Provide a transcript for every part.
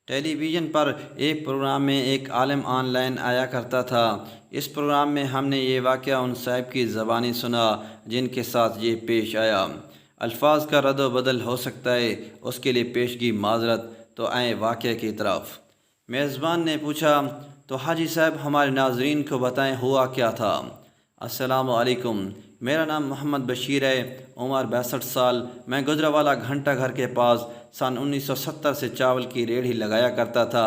ٹیلی vision پر ایک programme میں ایک عالم آن لائن آیا کرتا تھا۔ اس پروگرام میں ہم نے یہ واقعہ ان صاحب کی زبانی سنا جن کے ساتھ یہ پیش آیا۔ الفاظ کا رد و بدل ہو سکتا ہے، اس کے لیے پیشگی معذرت۔ تو آئیں واقعے کی طرف۔ میزبان نے پوچھا، تو حاجی صاحب ہمارے ناظرین کو بتائیں ہوا کیا تھا؟ السلام علیکم، میرا نام محمد بشیر ہے، عمر 62 سال۔ میں گجرانوالہ گھنٹہ گھر کے پاس سن 1970 سے چاول کی ریڑھی لگایا کرتا تھا۔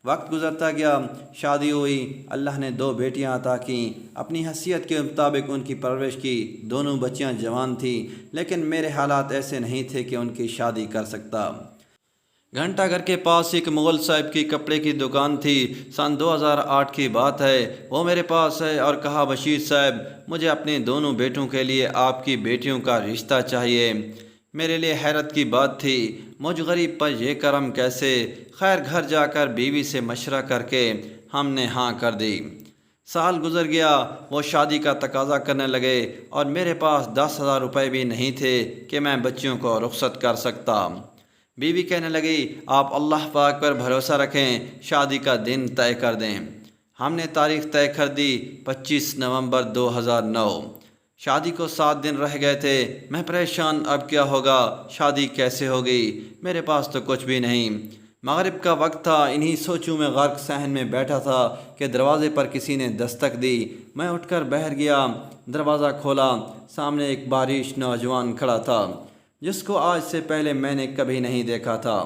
وقت گزرتا گیا، شادی ہوئی، اللہ نے 2 بیٹیاں عطا کیں۔ اپنی حیثیت کے مطابق ان کی پرورش کی۔ دونوں بچیاں جوان تھیں، لیکن میرے حالات ایسے نہیں تھے کہ ان کی شادی کر سکتا۔ گھنٹہ گھر کے پاس ایک مغل صاحب کی کپڑے کی دکان تھی۔ سن 2008 کی بات ہے۔ وہ میرے پاس ہے اور کہا، بشیر صاحب مجھے اپنے دونوں بیٹوں کے لیے آپ کی بیٹیوں کا رشتہ چاہیے۔ میرے لیے حیرت کی بات تھی، مجھ غریب پر یہ کرم کیسے؟ خیر گھر جا کر بیوی سے مشورہ کر کے ہم نے ہاں کر دی۔ سال گزر گیا، وہ شادی کا تقاضا کرنے لگے اور میرے پاس 10,000 روپے بھی نہیں تھے کہ میں بچیوں کو رخصت کر سکتا۔ بیوی کہنے لگی، آپ اللہ پاک پر بھروسہ رکھیں، شادی کا دن طے کر دیں۔ ہم نے تاریخ طے کر دی، 25 نومبر 2009۔ شادی کو 7 دن رہ گئے تھے۔ میں پریشان، اب کیا ہوگا؟ شادی کیسے ہوگی؟ میرے پاس تو کچھ بھی نہیں۔ مغرب کا وقت تھا، انہی سوچوں میں غرق صحن میں بیٹھا تھا کہ دروازے پر کسی نے دستک دی۔ میں اٹھ کر باہر گیا، دروازہ کھولا، سامنے ایک باریش نوجوان کھڑا تھا جس کو آج سے پہلے میں نے کبھی نہیں دیکھا تھا۔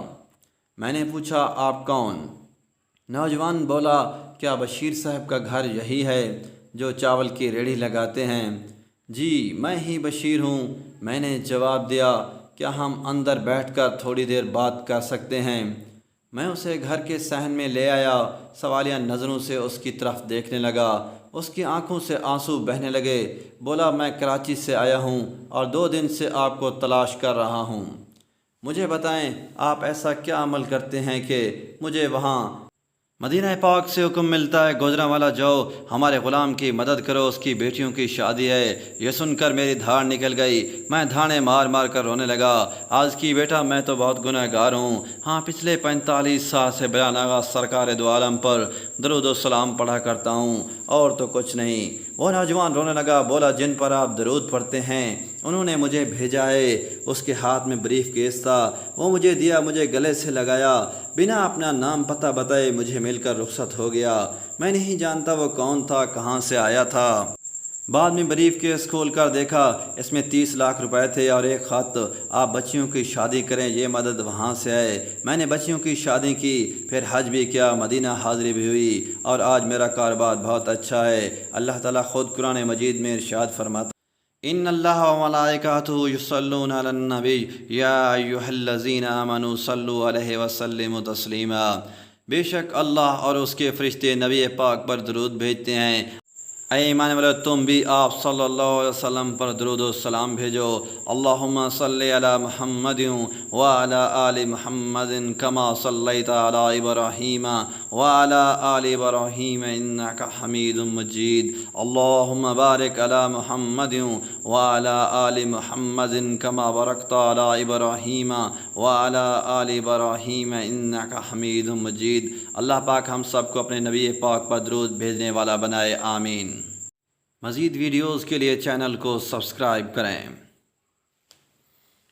میں نے پوچھا، آپ کون؟ نوجوان بولا، کیا بشیر صاحب کا گھر یہی ہے جو چاول کی ریڑھی لگاتے ہیں؟ جی میں ہی بشیر ہوں۔ میں نے جواب دیا، کیا ہم اندر بیٹھ کر تھوڑی دیر بات کر سکتے ہیں؟ میں اسے گھر کے صحن میں لے آیا، سوالیہ نظروں سے اس کی طرف دیکھنے لگا۔ اس کی آنکھوں سے آنسو بہنے لگے۔ بولا، میں کراچی سے آیا ہوں اور 2 دن سے آپ کو تلاش کر رہا ہوں۔ مجھے بتائیں آپ ایسا کیا عمل کرتے ہیں کہ مجھے وہاں مدینہ پاک سے حکم ملتا ہے، گجرانوالہ جاؤ، ہمارے غلام کی مدد کرو، اس کی بیٹیوں کی شادی ہے۔ یہ سن کر میری دھاڑ نکل گئی، میں دھانے مار مار کر رونے لگا۔ آج کی بیٹا میں تو بہت گناہ گار ہوں۔ ہاں پچھلے 45 سال سے بیان آغا سرکار دو عالم پر درود و سلام پڑھا کرتا ہوں، اور تو کچھ نہیں۔ وہ نوجوان رونے لگا، بولا، جن پر آپ درود پڑھتے ہیں انہوں نے مجھے بھیجا ہے۔ اس کے ہاتھ میں بریف کیس تھا، وہ مجھے دیا، مجھے گلے سے لگایا، بنا اپنا نام پتہ بتائے مجھے مل کر رخصت ہو گیا۔ میں نہیں جانتا وہ کون تھا، کہاں سے آیا تھا۔ بعد میں بریف کیس کھول کر دیکھا، اس میں 30 لاکھ روپے تھے اور ایک خط، آپ بچیوں کی شادی کریں، یہ مدد وہاں سے ہے۔ میں نے بچیوں کی شادی کی، پھر حج بھی کیا، مدینہ حاضری بھی ہوئی، اور آج میرا کاروبار بہت اچھا ہے۔ اللہ تعالیٰ خود قرآن مجید میں ارشاد فرماتا، ان اللہ و ملائکاتہ یصلون علی النبی یا ایھا الذین آمنوا صلوا علیہ وسلموا تسلیما۔ بے شک اللہ اور اس کے فرشتے نبی پاک پر درود بھیجتے ہیں۔ اے ایمان والو تم بھی آپ صلی اللہ علیہ وسلم پر درود و سلام بھیجو۔ اللہم صلی علی محمد وعلی آل محمد کما صلیت علی ابراہیم وعلی آل ابراہیم انک حمید مجید۔ اللہم بارک علی محمد وعلی آل محمد کما بارکت علی ابراہیم وعلی آل ابراہیم انک حمید مجید۔ اللہ پاک ہم سب کو اپنے نبی پاک پر درود بھیجنے والا بنائے، آمین۔ مزید ویڈیوز کے لیے چینل کو سبسکرائب کریں۔